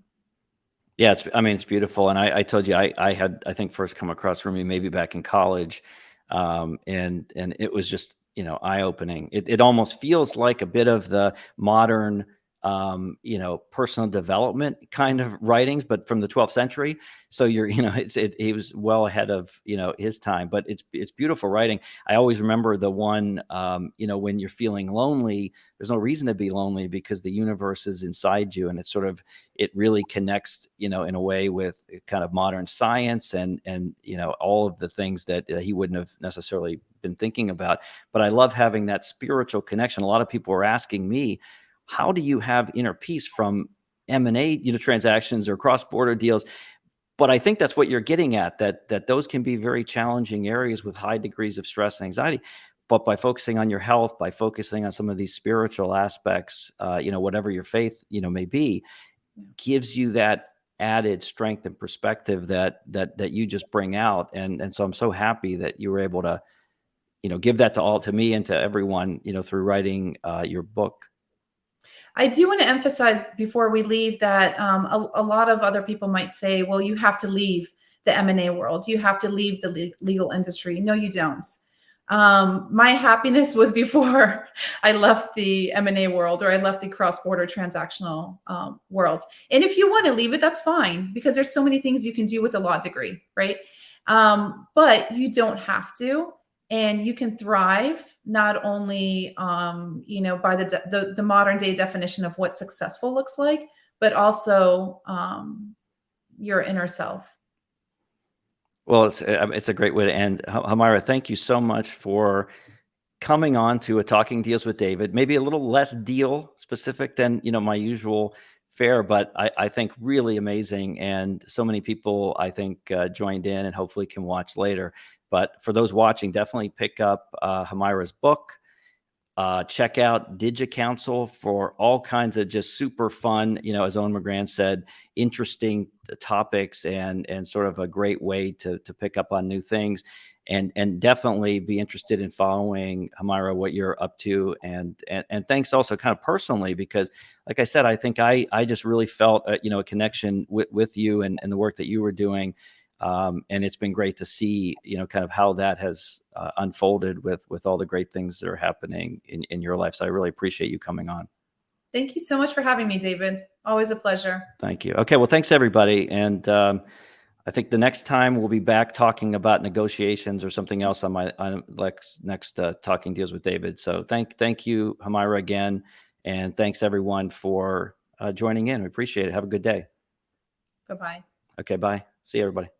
Yeah, I mean, it's beautiful. And I told you, I had, I think, first come across Rumi maybe back in college. And it was just, you know, eye opening. It almost feels like a bit of the modern personal development kind of writings, but from the 12th century. So he was well ahead of, his time, but it's beautiful writing. I always remember the one, when you're feeling lonely, there's no reason to be lonely because the universe is inside you. And it really connects, in a way with kind of modern science and all of the things that he wouldn't have necessarily been thinking about. But I love having that spiritual connection. A lot of people are asking me, how do you have inner peace from M&A, transactions or cross-border deals? But I think that's what you're getting at, that those can be very challenging areas with high degrees of stress and anxiety. But by focusing on your health, by focusing on some of these spiritual aspects, whatever your faith, may be, gives you that added strength and perspective that you just bring out. And so I'm so happy that you were able to, give that to me and to everyone, through writing your book. I do want to emphasize before we leave that a lot of other people might say, well, you have to leave the M&A world. You have to leave the legal industry. No, you don't. My happiness was before I left the M&A world or I left the cross-border transactional world. And if you want to leave it, that's fine, because there's so many things you can do with a law degree, right? But you don't have to. And you can thrive not only, by the modern day definition of what successful looks like, but also your inner self. Well, it's a great way to end. Humira, thank you so much for coming on to a Talking Deals with David. Maybe a little less deal specific than my usual fare, but I think really amazing. And so many people, I think, joined in and hopefully can watch later. But for those watching, definitely pick up Humira's book. Check out DigiCounsel for all kinds of just super fun, as Owen McGran said, interesting topics and sort of a great way to pick up on new things. And definitely be interested in following, Humira, what you're up to. And thanks also kind of personally, because like I said, I think I just really felt a connection with you and the work that you were doing. And it's been great to see, kind of how that has unfolded with all the great things that are happening in your life. So I really appreciate you coming on. Thank you so much for having me, David. Always a pleasure. Thank you. Okay. Well, thanks everybody. And I think the next time we'll be back talking about negotiations or something else on my next Talking Deals with David. So thank you, Humira, again. And thanks everyone for joining in. We appreciate it. Have a good day. Bye-bye. Okay. Bye. See you, everybody.